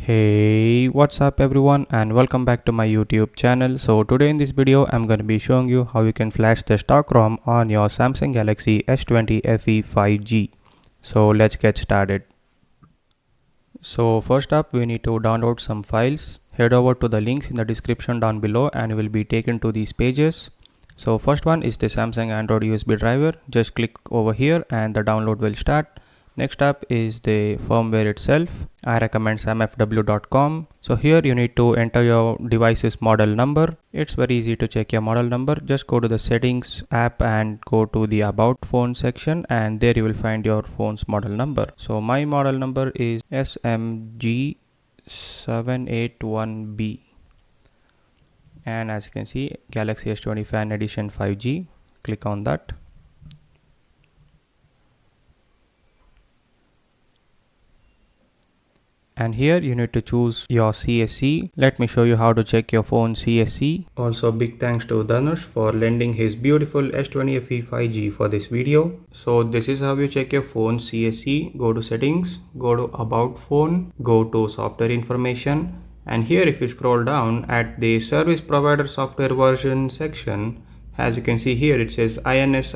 Hey, what's up everyone and welcome back to my YouTube channel. So today in this video I'm going to be showing you how you can flash the stock ROM on your Samsung Galaxy S20FE 5G. So let's get started. So first up we need to download some files. Head over to the links in the description down below and you will be taken to these pages. So first one is the Samsung Android USB driver. Just click over here and the download will start. Next up is the firmware itself. I recommend samfw.com. So here you need to enter your device's model number. It's very easy to check your model number. Just go to the settings app and go to the about phone section and there you will find your phone's model number. So my model number is SMG781B. And as you can see, Galaxy S20 Fan Edition 5G. Click on that. And here you need to choose your CSC. Let me show you how to check your phone CSC. Also big thanks to Dhanush for lending his beautiful S20FE 5G for this video. So this is how you check your phone CSC. Go to settings, go to about phone, go to software information, and here if you scroll down at the service provider software version section, as you can see here it says INS.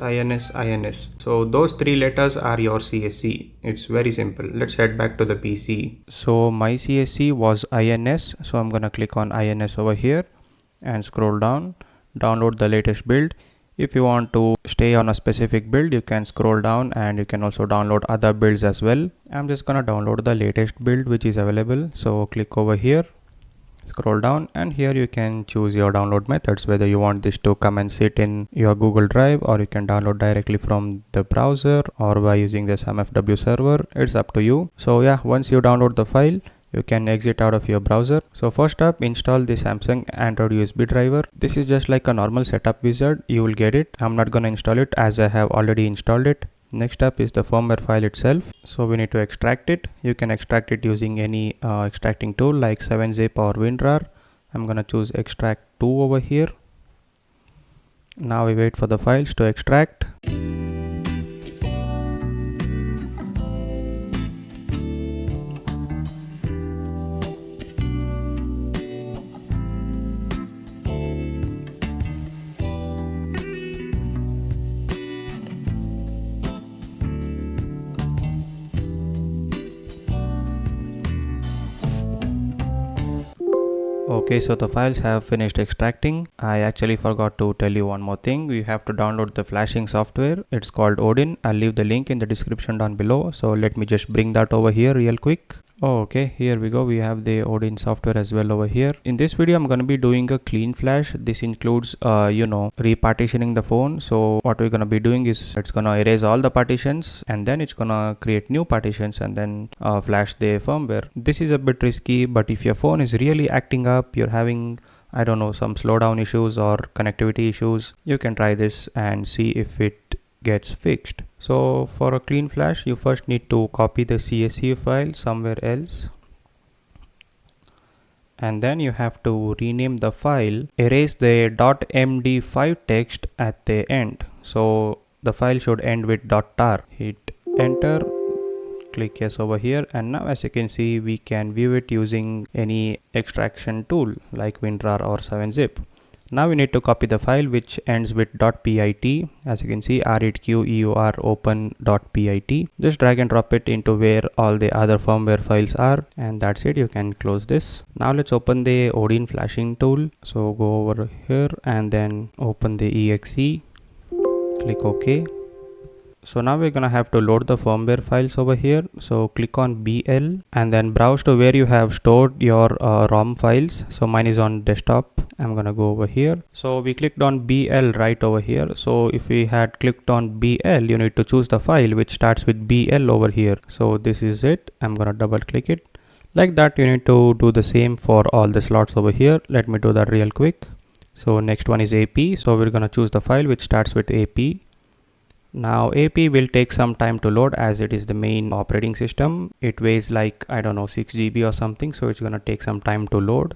So those three letters are your CSC. It's very simple. Let's head back to the PC. So my CSC was INS. So I'm gonna click on INS over here and scroll down. Download the latest build. If you want to stay on a specific build, you can scroll down and you can also download other builds as well. I'm just gonna download the latest build which is available. So click over here. Scroll down and here you can choose your download methods, whether you want this to come and sit in your Google Drive or you can download directly from the browser or by using this MFW server. It's up to you. So yeah, once you download the file, you can exit out of your browser. So first up, install the Samsung Android USB driver. This is just like a normal setup wizard. You will get it. I'm not gonna install it as I have already installed it. Next up is the firmware file itself. So we need to extract it. You can extract it using any extracting tool like 7-zip or WinRAR. I'm gonna choose extract 2 over here. Now we wait for the files to extract. Okay, so the files have finished extracting. I actually forgot to tell you one more thing. We have to download the flashing software. It's called Odin. I'll leave the link in the description down below. So let me just bring that over here real quick. Oh, okay, here we go. We have the Odin software as well over here. In this video, I'm going to be doing a clean flash. This includes, repartitioning the phone. So what we're going to be doing is it's going to erase all the partitions and then it's going to create new partitions and then flash the firmware. This is a bit risky, but if your phone is really acting up, you're having some slowdown issues or connectivity issues, you can try this and see if it gets fixed. So for a clean flash, you first need to copy the CSV file somewhere else and then you have to rename the file, erase the .md5 text at the end. So the file should end with .tar. Hit enter, click yes over here, and now as you can see we can view it using any extraction tool like WinRAR or 7-zip. Now we need to copy the file which ends with .pit. As you can see, readqeur open.pit. Just drag and drop it into where all the other firmware files are, and that's it. You can close this. Now let's open the Odin flashing tool. So go over here and then open the exe. Click OK. So now we're gonna have to load the firmware files over here. So click on BL and then browse to where you have stored your ROM files. So mine is on desktop. I'm gonna go over here. So we clicked on BL right over here. So if we had clicked on BL, you need to choose the file which starts with BL over here. So this is it. I'm gonna double click it. Like that, you need to do the same for all the slots over here. Let me do that real quick. So next one is AP. So we're gonna choose the file which starts with AP. Now AP will take some time to load as it is the main operating system. It weighs like 6 GB or something, so it's gonna take some time to load.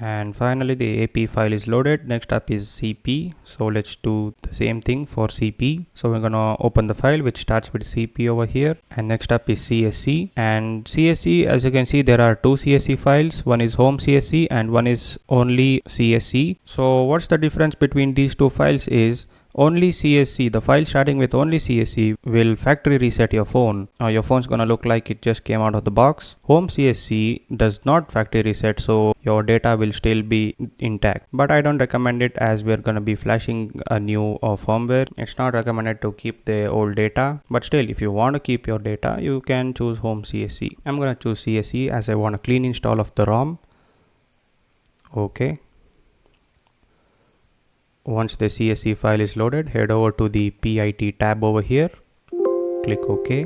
And finally the AP file is loaded. Next up is CP. So let's do the same thing for CP. So we're gonna open the file which starts with CP over here, and next up is CSC. And CSC, as you can see, there are two CSC files. One is home CSC and one is only CSC. So what's the difference between these two files is only CSC, the file starting with only CSC will factory reset your phone. Your phone's gonna look like it just came out of the box. Home CSC does not factory reset, so your data will still be intact. But I don't recommend it as we're gonna be flashing a new firmware. It's not recommended to keep the old data, but still if you want to keep your data, you can choose home CSC. I'm gonna choose CSC as I want a clean install of the ROM. Okay. Once the CSC file is loaded, head over to the PIT tab over here, click OK,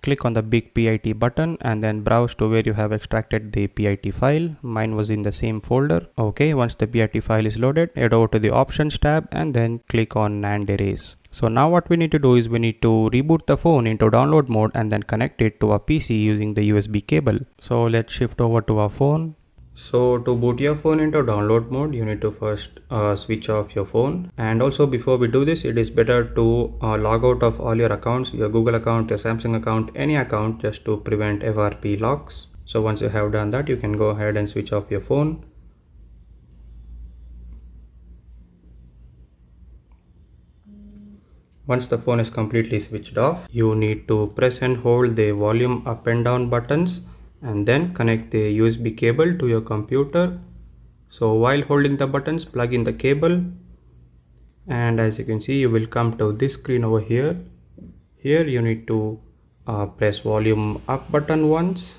click on the big PIT button and then browse to where you have extracted the PIT file. Mine was in the same folder. Okay, once the PIT file is loaded, head over to the options tab and then click on NAND erase. So now what we need to do is we need to reboot the phone into download mode and then connect it to a PC using the USB cable. So let's shift over to our phone. So to boot your phone into download mode, you need to first switch off your phone. And also before we do this, it is better to log out of all your accounts, your Google account, your Samsung account, any account, just to prevent FRP locks. So once you have done that, you can go ahead and switch off your phone. Once the phone is completely switched off, you need to press and hold the volume up and down buttons and then connect the USB cable to your computer. So while holding the buttons, plug in the cable, and as you can see, you will come to this screen over here. Here you need to press volume up button once,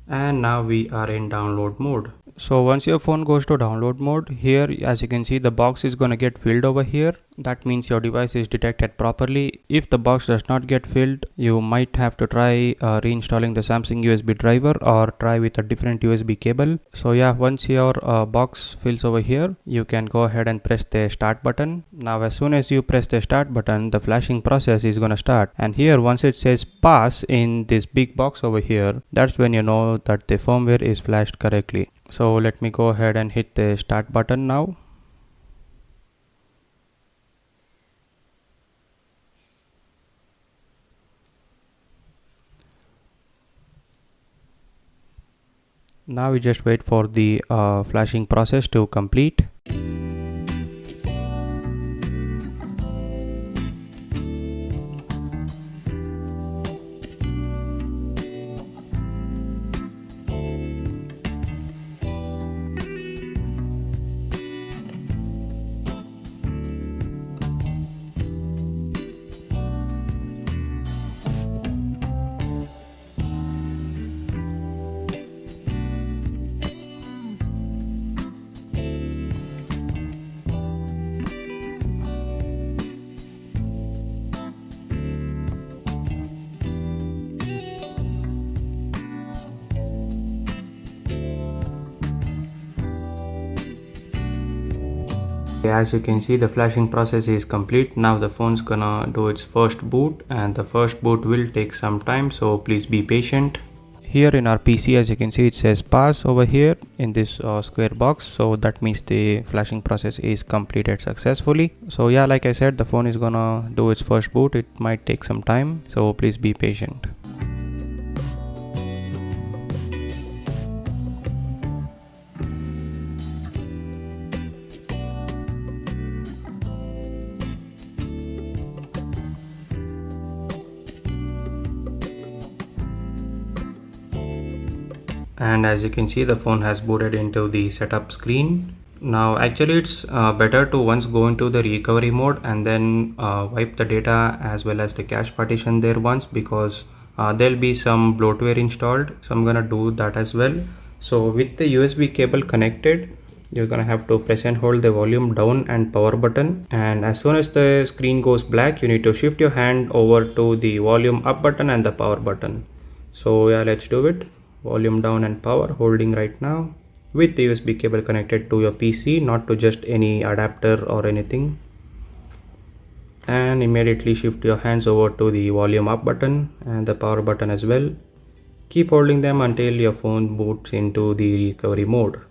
and now we are in download mode. So once your phone goes to download mode, here as you can see, the box is gonna get filled over here. That means your device is detected properly. If the box does not get filled, you might have to try reinstalling the Samsung USB driver or try with a different USB cable. So yeah, once your box fills over here, you can go ahead and press the start button. Now as soon as you press the start button, the flashing process is gonna start, and here once it says pass in this big box over here, that's when you know that the firmware is flashed correctly. So let me go ahead and hit the start button now. Now we just wait for the flashing process to complete. As you can see, the flashing process is complete. Now the phone's gonna do its first boot, and the first boot will take some time, so please be patient. Here in our PC, as you can see, it says pass over here in this square box, so that means the flashing process is completed successfully. So yeah, like I said, the phone is gonna do its first boot. It might take some time, so please be patient. And as you can see, the phone has booted into the setup screen. Now actually it's better to once go into the recovery mode and then wipe the data as well as the cache partition there once, because there'll be some bloatware installed, so I'm gonna do that as well. So with the USB cable connected, you're gonna have to press and hold the volume down and power button, and as soon as the screen goes black, you need to shift your hand over to the volume up button and the power button. So yeah, let's do it. Volume down and power, holding right now with the USB cable connected to your PC, not to just any adapter or anything. And immediately shift your hands over to the volume up button and the power button as well. Keep holding them until your phone boots into the recovery mode.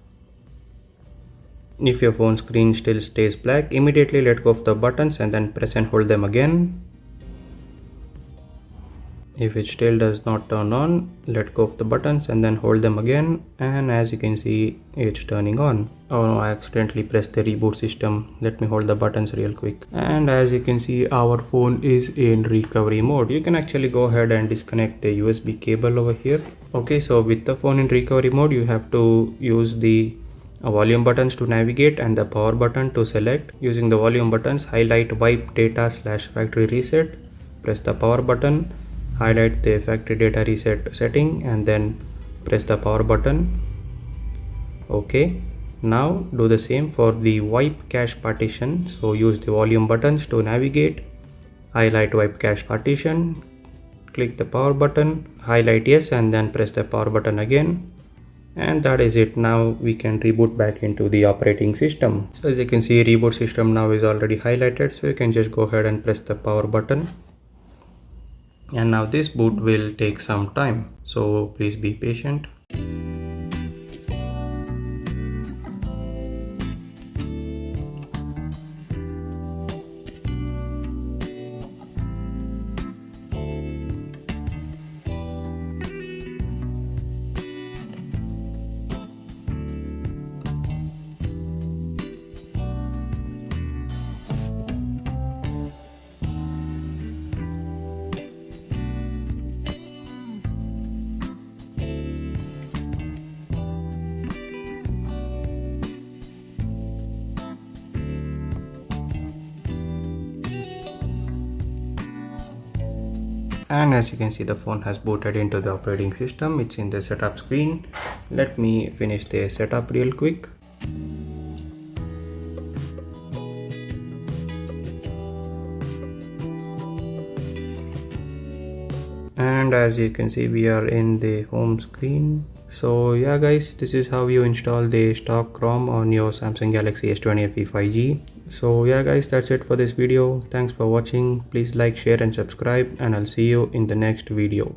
If your phone screen still stays black, immediately let go of the buttons and then press and hold them again. If it still does not turn on, let go of the buttons and then hold them again, and as you can see, it's turning on. Oh no, I accidentally pressed the reboot system. Let me hold the buttons real quick. And as you can see, our phone is in recovery mode. You can actually go ahead and disconnect the USB cable over here. Okay, so with the phone in recovery mode, you have to use the volume buttons to navigate and the power button to select. Using the volume buttons, highlight wipe data / factory reset, press the power button, highlight the factory data reset setting and then press the power button. Okay, now do the same for the wipe cache partition. So use the volume buttons to navigate, highlight wipe cache partition, click the power button, highlight yes and then press the power button again. And that is it. Now we can reboot back into the operating system. So as you can see, reboot system now is already highlighted, so you can just go ahead and press the power button. And now this boot will take some time, so please be patient. And as you can see, the phone has booted into the operating system. It's in the setup screen. Let me finish the setup real quick. And as you can see, we are in the home screen. So yeah guys, this is how you install the stock ROM on your Samsung Galaxy S20FE 5G. So yeah guys, that's it for this video. Thanks for watching. Please like, share and subscribe, and I'll see you in the next video.